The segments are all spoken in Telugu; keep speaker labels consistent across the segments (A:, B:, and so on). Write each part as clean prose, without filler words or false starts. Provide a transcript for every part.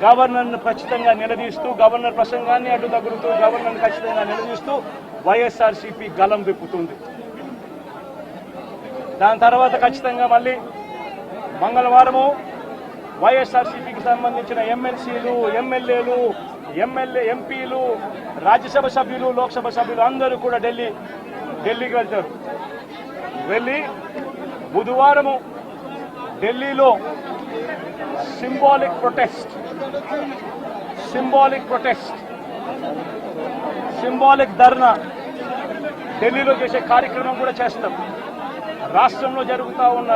A: గవర్నర్ను ఖచ్చితంగా నిలదీస్తూ, గవర్నర్ ప్రసంగాన్ని అడ్డు తగులుతూ, గవర్నర్ను ఖచ్చితంగా నిలదీస్తూ వైఎస్ఆర్సీపీ గలం విప్పుతుంది. దాని తర్వాత ఖచ్చితంగా మళ్ళీ మంగళవారము వైఎస్ఆర్సీపీకి సంబంధించిన ఎమ్మెల్సీలు, ఎమ్మెల్యేలు, ఎంపీలు, రాజ్యసభ సభ్యులు, లోక్సభ సభ్యులు అందరూ కూడా ఢిల్లీకి వెళ్తారు. వెళ్ళి బుధవారము ఢిల్లీలో సింబాలిక్ ధర్నా ఢిల్లీలో చేసే కార్యక్రమం కూడా చేస్తాం. రాష్ట్రంలో జరుగుతూ ఉన్న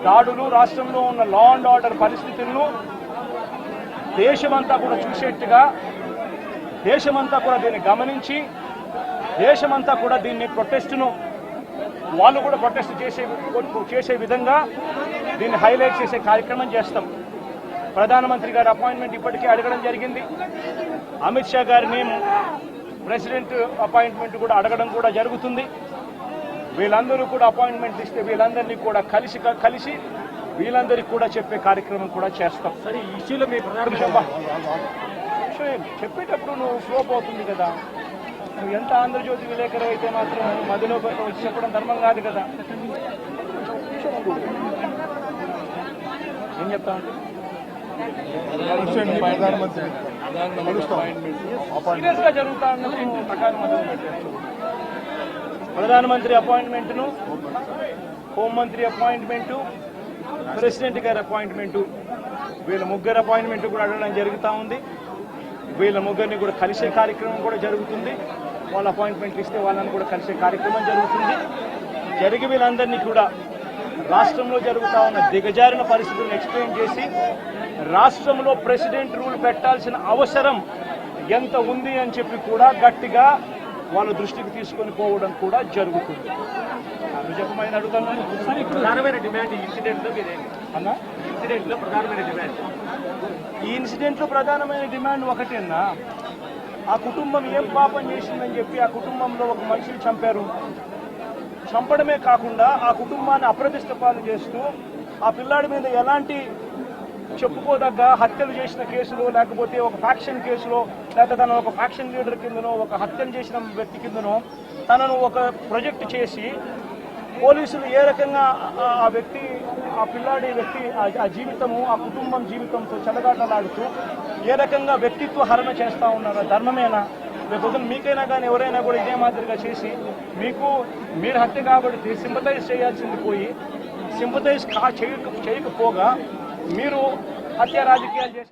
A: దాడులు, రాష్ట్రంలో ఉన్న లా అండ్ ఆర్డర్ పరిస్థితులను దేశమంతా కూడా చూసేట్టుగా, దేశమంతా కూడా దీన్ని గమనించి, దేశమంతా కూడా దీన్ని ప్రొటెస్ట్ను వాళ్ళు కూడా ప్రొటెస్ట్ చేసే విధంగా దీన్ని హైలైట్ చేసే కార్యక్రమం చేస్తాం. ప్రధానమంత్రి గారి అపాయింట్మెంట్ ఇప్పటికే అడగడం జరిగింది. అమిత్ షా గారిని ప్రెసిడెంట్ అపాయింట్మెంట్ కూడా అడగడం కూడా జరుగుతుంది. వీళ్ళందరూ కూడా అపాయింట్మెంట్ ఇస్తే వీళ్ళందరినీ కూడా కలిసి వీళ్ళందరికీ కూడా చెప్పే కార్యక్రమం కూడా చేస్తాం.
B: సరే, ఈ ఇష్యూలో మీ
A: చెప్పేటప్పుడు నువ్వు ఫ్లోప్ అవుతుంది కదా. నువ్వు ఎంత ఆంధ్రజ్యోతి విలేకరు అయితే మాత్రం మధ్యలో వచ్చి చెప్పడం ధర్మం కాదు కదా. ఏం చెప్తామంటే సీరియస్ గా జరుగుతా ఉన్నప్పుడు ప్రకారం ప్రధానమంత్రి అపాయింట్మెంట్ను, హోంమంత్రి అపాయింట్మెంటు, ప్రెసిడెంట్ గారి అపాయింట్మెంటు, వీళ్ళ ముగ్గురు అపాయింట్మెంట్ కూడా అడగడం జరుగుతూ ఉంది. వీళ్ళ ముగ్గురిని కూడా కలిసే కార్యక్రమం కూడా జరుగుతుంది. వాళ్ళ అపాయింట్మెంట్ ఇస్తే వాళ్ళని కూడా కలిసే కార్యక్రమం జరుగుతుంది. జరిగి వీళ్ళందరినీ కూడా రాష్ట్రంలో జరుగుతూ ఉన్న దిగజారిన పరిస్థితులను ఎక్స్ప్లెయిన్ చేసి, రాష్ట్రంలో ప్రెసిడెంట్ రూల్ పెట్టాల్సిన అవసరం ఎంత ఉంది అని చెప్పి కూడా గట్టిగా వాళ్ళ దృష్టికి తీసుకొని పోవడం కూడా జరుగుతుంది. చెప్పమని అడుగుతున్నాను.
B: ప్రధానమైన డిమాండ్ ఈ ఇన్సిడెంట్లో
A: అన్నా, ఈ ఇన్సిడెంట్లో ప్రధానమైన డిమాండ్ ఒకటేనా, ఆ కుటుంబం ఏం పాపం చేసిందని చెప్పి ఆ కుటుంబంలో ఒక మనిషిని చంపారు. చంపడమే కాకుండా ఆ కుటుంబాన్ని అప్రతిష్ట పాలు చేస్తూ, ఆ పిల్లాడి మీద ఎలాంటి చెప్పుకోదగ్గ హత్యలు చేసిన కేసులో, లేకపోతే ఒక ఫ్యాక్షన్ కేసులో, లేకపోతే తను ఒక ఫ్యాక్షన్ లీడర్ కిందనో, ఒక హత్యలు చేసిన వ్యక్తి కిందనో తనను ఒక ప్రాజెక్ట్ చేసి పోలీసులు ఏ రకంగా ఆ వ్యక్తి, ఆ పిల్లాడి వ్యక్తి ఆ జీవితము, ఆ కుటుంబం జీవితంతో చెలగాటలాడుతూ ఏ రకంగా వ్యక్తిత్వ హరణ చేస్తూ ఉన్నారో ధర్మమేనా? లేకపోతే మీకైనా కానీ ఎవరైనా కూడా ఇదే మాదిరిగా చేసి మీరు హత్య కాబట్టి సింపథైజ్ చేయాల్సింది పోయి సింపథైజ్ చేయకపోగా మీరు హత్య రాజకీయాలు చేసి